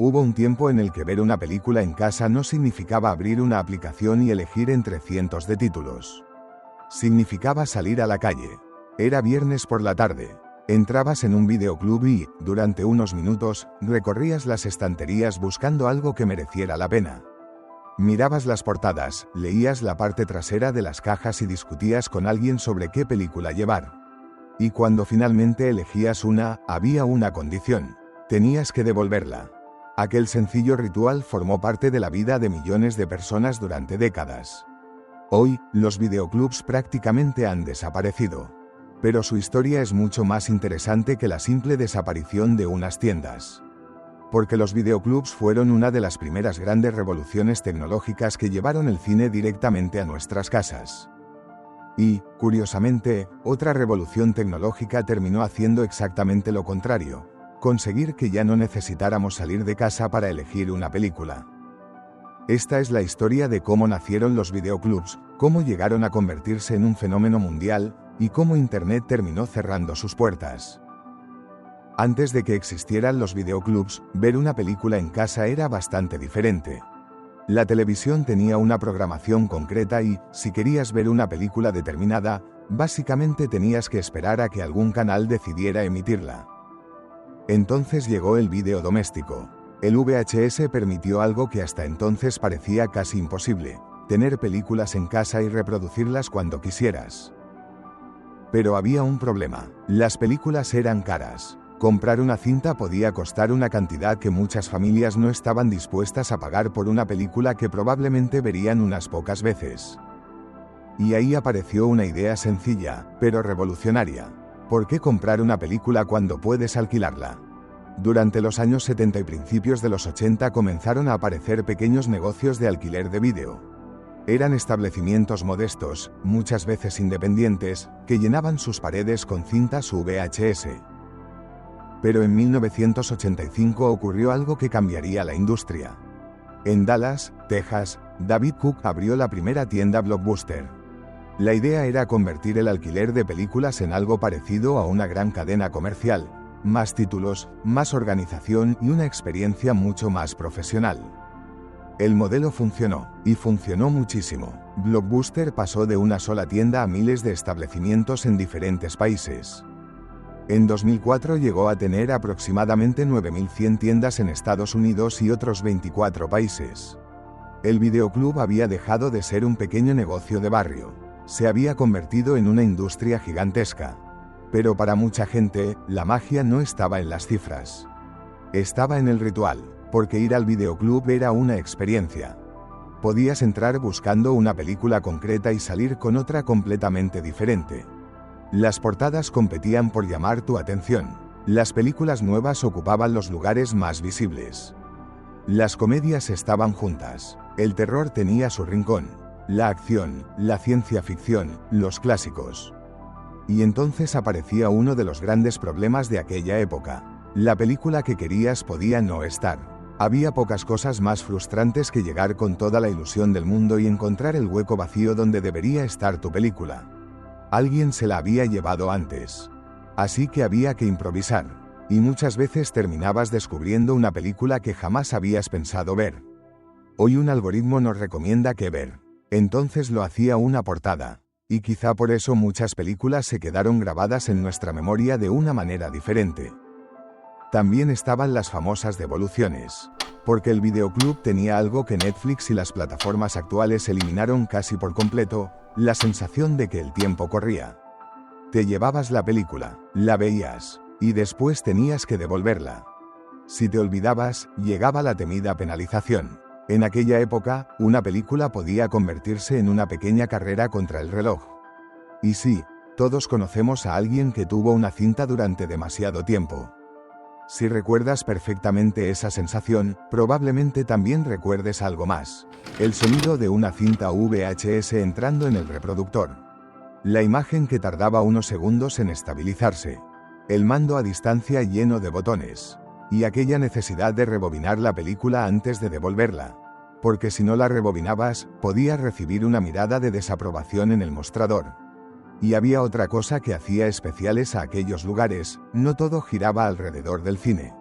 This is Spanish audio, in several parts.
Hubo un tiempo en el que ver una película en casa no significaba abrir una aplicación y elegir entre cientos de títulos. Significaba salir a la calle. Era viernes por la tarde. Entrabas en un videoclub y, durante unos minutos, recorrías las estanterías buscando algo que mereciera la pena. Mirabas las portadas, leías la parte trasera de las cajas y discutías con alguien sobre qué película llevar. Y cuando finalmente elegías una, había una condición: tenías que devolverla. Aquel sencillo ritual formó parte de la vida de millones de personas durante décadas. Hoy, los videoclubs prácticamente han desaparecido. Pero su historia es mucho más interesante que la simple desaparición de unas tiendas. Porque los videoclubs fueron una de las primeras grandes revoluciones tecnológicas que llevaron el cine directamente a nuestras casas. Y, curiosamente, otra revolución tecnológica terminó haciendo exactamente lo contrario: conseguir que ya no necesitáramos salir de casa para elegir una película. Esta es la historia de cómo nacieron los videoclubs, cómo llegaron a convertirse en un fenómeno mundial, y cómo Internet terminó cerrando sus puertas. Antes de que existieran los videoclubs, ver una película en casa era bastante diferente. La televisión tenía una programación concreta y, si querías ver una película determinada, básicamente tenías que esperar a que algún canal decidiera emitirla. Entonces llegó el vídeo doméstico. El VHS permitió algo que hasta entonces parecía casi imposible: tener películas en casa y reproducirlas cuando quisieras. Pero había un problema: las películas eran caras. Comprar una cinta podía costar una cantidad que muchas familias no estaban dispuestas a pagar por una película que probablemente verían unas pocas veces. Y ahí apareció una idea sencilla, pero revolucionaria: ¿por qué comprar una película cuando puedes alquilarla? Durante los años 70 y principios de los 80 comenzaron a aparecer pequeños negocios de alquiler de vídeo. Eran establecimientos modestos, muchas veces independientes, que llenaban sus paredes con cintas VHS. Pero en 1985 ocurrió algo que cambiaría la industria. En Dallas, Texas, David Cook abrió la primera tienda Blockbuster. La idea era convertir el alquiler de películas en algo parecido a una gran cadena comercial: más títulos, más organización y una experiencia mucho más profesional. El modelo funcionó, y funcionó muchísimo. Blockbuster pasó de una sola tienda a miles de establecimientos en diferentes países. En 2004 llegó a tener aproximadamente 9.100 tiendas en Estados Unidos y otros 24 países. El videoclub había dejado de ser un pequeño negocio de barrio. Se había convertido en una industria gigantesca. Pero para mucha gente, la magia no estaba en las cifras. Estaba en el ritual, porque ir al videoclub era una experiencia. Podías entrar buscando una película concreta y salir con otra completamente diferente. Las portadas competían por llamar tu atención. Las películas nuevas ocupaban los lugares más visibles. Las comedias estaban juntas. El terror tenía su rincón. La acción, la ciencia ficción, los clásicos. Y entonces aparecía uno de los grandes problemas de aquella época: la película que querías podía no estar. Había pocas cosas más frustrantes que llegar con toda la ilusión del mundo y encontrar el hueco vacío donde debería estar tu película. Alguien se la había llevado antes. Así que había que improvisar. Y muchas veces terminabas descubriendo una película que jamás habías pensado ver. Hoy un algoritmo nos recomienda qué ver. Entonces lo hacía una portada. Y quizá por eso muchas películas se quedaron grabadas en nuestra memoria de una manera diferente. También estaban las famosas devoluciones. Porque el videoclub tenía algo que Netflix y las plataformas actuales eliminaron casi por completo: la sensación de que el tiempo corría. Te llevabas la película, la veías, y después tenías que devolverla. Si te olvidabas, llegaba la temida penalización. En aquella época, una película podía convertirse en una pequeña carrera contra el reloj. Y sí, todos conocemos a alguien que tuvo una cinta durante demasiado tiempo. Si recuerdas perfectamente esa sensación, probablemente también recuerdes algo más: el sonido de una cinta VHS entrando en el reproductor. La imagen que tardaba unos segundos en estabilizarse. El mando a distancia lleno de botones. Y aquella necesidad de rebobinar la película antes de devolverla. Porque si no la rebobinabas, podías recibir una mirada de desaprobación en el mostrador. Y había otra cosa que hacía especiales a aquellos lugares: no todo giraba alrededor del cine.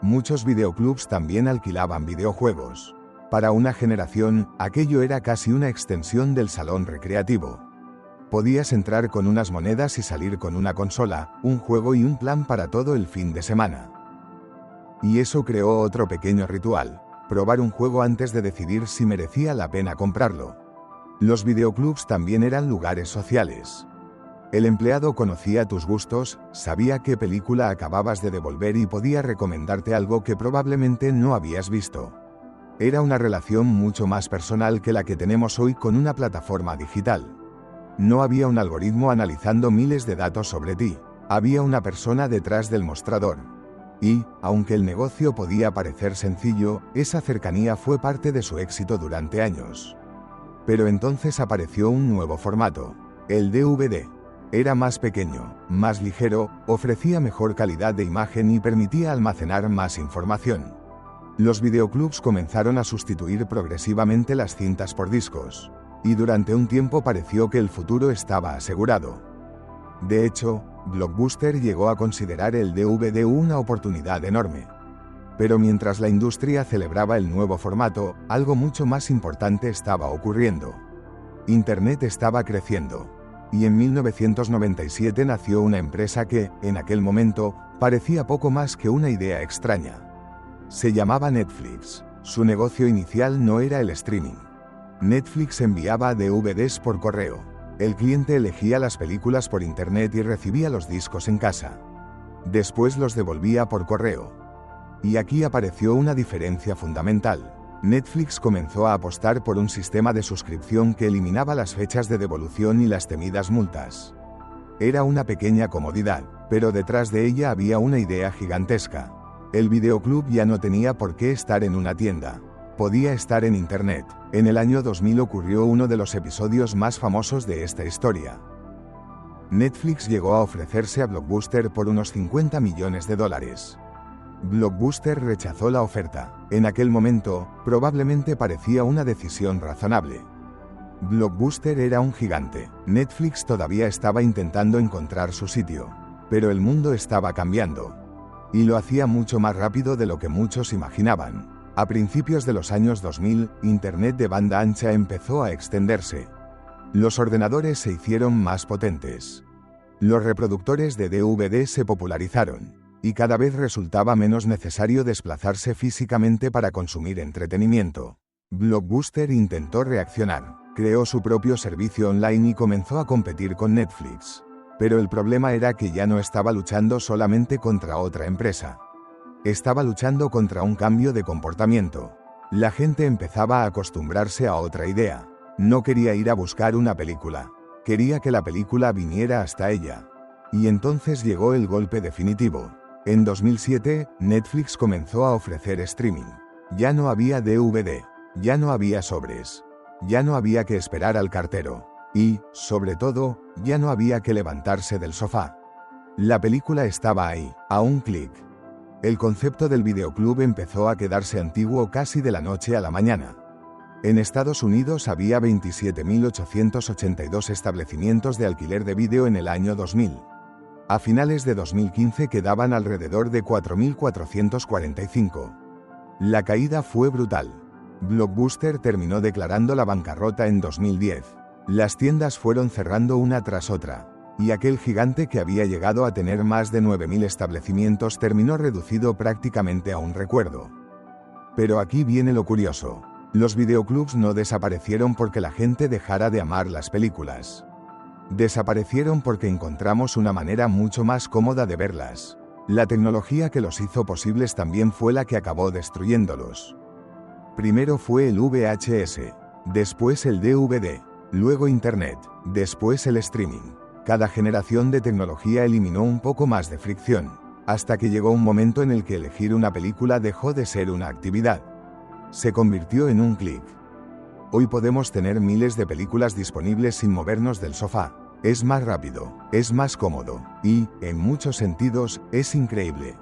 Muchos videoclubs también alquilaban videojuegos. Para una generación, aquello era casi una extensión del salón recreativo. Podías entrar con unas monedas y salir con una consola, un juego y un plan para todo el fin de semana. Y eso creó otro pequeño ritual: probar un juego antes de decidir si merecía la pena comprarlo. Los videoclubs también eran lugares sociales. El empleado conocía tus gustos, sabía qué película acababas de devolver y podía recomendarte algo que probablemente no habías visto. Era una relación mucho más personal que la que tenemos hoy con una plataforma digital. No había un algoritmo analizando miles de datos sobre ti. Había una persona detrás del mostrador. Y, aunque el negocio podía parecer sencillo, esa cercanía fue parte de su éxito durante años. Pero entonces apareció un nuevo formato: el DVD. Era más pequeño, más ligero, ofrecía mejor calidad de imagen y permitía almacenar más información. Los videoclubs comenzaron a sustituir progresivamente las cintas por discos, y durante un tiempo pareció que el futuro estaba asegurado. De hecho, Blockbuster llegó a considerar el DVD una oportunidad enorme. Pero mientras la industria celebraba el nuevo formato, algo mucho más importante estaba ocurriendo. Internet estaba creciendo. Y en 1997 nació una empresa que, en aquel momento, parecía poco más que una idea extraña. Se llamaba Netflix. Su negocio inicial no era el streaming. Netflix enviaba DVDs por correo. El cliente elegía las películas por internet y recibía los discos en casa. Después los devolvía por correo. Y aquí apareció una diferencia fundamental. Netflix comenzó a apostar por un sistema de suscripción que eliminaba las fechas de devolución y las temidas multas. Era una pequeña comodidad, pero detrás de ella había una idea gigantesca. El videoclub ya no tenía por qué estar en una tienda. Podía estar en Internet. En el año 2000 ocurrió uno de los episodios más famosos de esta historia. Netflix llegó a ofrecerse a Blockbuster por unos $50 millones. Blockbuster rechazó la oferta. En aquel momento, probablemente parecía una decisión razonable. Blockbuster era un gigante. Netflix todavía estaba intentando encontrar su sitio. Pero el mundo estaba cambiando. Y lo hacía mucho más rápido de lo que muchos imaginaban. A principios de los años 2000, Internet de banda ancha empezó a extenderse. Los ordenadores se hicieron más potentes. Los reproductores de DVD se popularizaron. Y cada vez resultaba menos necesario desplazarse físicamente para consumir entretenimiento. Blockbuster intentó reaccionar, creó su propio servicio online y comenzó a competir con Netflix. Pero el problema era que ya no estaba luchando solamente contra otra empresa. Estaba luchando contra un cambio de comportamiento. La gente empezaba a acostumbrarse a otra idea. No quería ir a buscar una película. Quería que la película viniera hasta ella. Y entonces llegó el golpe definitivo. En 2007, Netflix comenzó a ofrecer streaming. Ya no había DVD, ya no había sobres, ya no había que esperar al cartero. Y, sobre todo, ya no había que levantarse del sofá. La película estaba ahí, a un clic. El concepto del videoclub empezó a quedarse antiguo casi de la noche a la mañana. En Estados Unidos había 27.882 establecimientos de alquiler de vídeo en el año 2000. A finales de 2015 quedaban alrededor de 4.445. La caída fue brutal. Blockbuster terminó declarando la bancarrota en 2010. Las tiendas fueron cerrando una tras otra, y aquel gigante que había llegado a tener más de 9.000 establecimientos terminó reducido prácticamente a un recuerdo. Pero aquí viene lo curioso. Los videoclubs no desaparecieron porque la gente dejara de amar las películas. Desaparecieron porque encontramos una manera mucho más cómoda de verlas. La tecnología que los hizo posibles también fue la que acabó destruyéndolos. Primero fue el VHS, después el DVD, luego Internet, después el streaming. Cada generación de tecnología eliminó un poco más de fricción, hasta que llegó un momento en el que elegir una película dejó de ser una actividad. Se convirtió en un clic. Hoy podemos tener miles de películas disponibles sin movernos del sofá. Es más rápido, es más cómodo, y, en muchos sentidos, es increíble.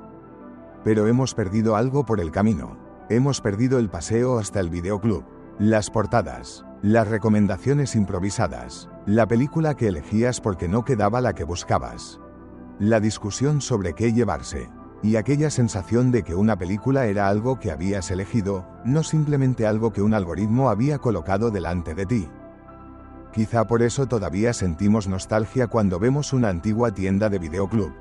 Pero hemos perdido algo por el camino. Hemos perdido el paseo hasta el videoclub, las portadas, las recomendaciones improvisadas, la película que elegías porque no quedaba la que buscabas, la discusión sobre qué llevarse. Y aquella sensación de que una película era algo que habías elegido, no simplemente algo que un algoritmo había colocado delante de ti. Quizá por eso todavía sentimos nostalgia cuando vemos una antigua tienda de videoclub.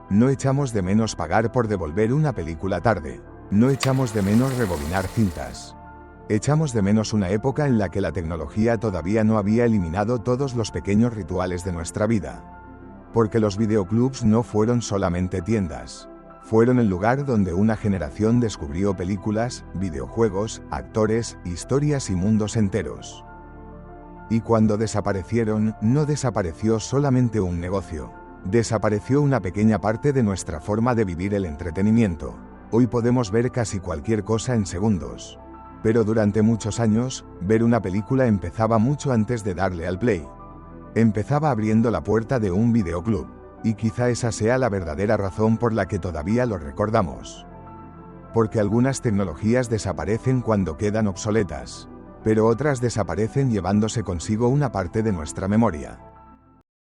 No echamos de menos pagar por devolver una película tarde. No echamos de menos rebobinar cintas. Echamos de menos una época en la que la tecnología todavía no había eliminado todos los pequeños rituales de nuestra vida. Porque los videoclubs no fueron solamente tiendas. Fueron el lugar donde una generación descubrió películas, videojuegos, actores, historias y mundos enteros. Y cuando desaparecieron, no desapareció solamente un negocio. Desapareció una pequeña parte de nuestra forma de vivir el entretenimiento. Hoy podemos ver casi cualquier cosa en segundos. Pero durante muchos años, ver una película empezaba mucho antes de darle al play. Empezaba abriendo la puerta de un videoclub. Y quizá esa sea la verdadera razón por la que todavía lo recordamos. Porque algunas tecnologías desaparecen cuando quedan obsoletas, pero otras desaparecen llevándose consigo una parte de nuestra memoria.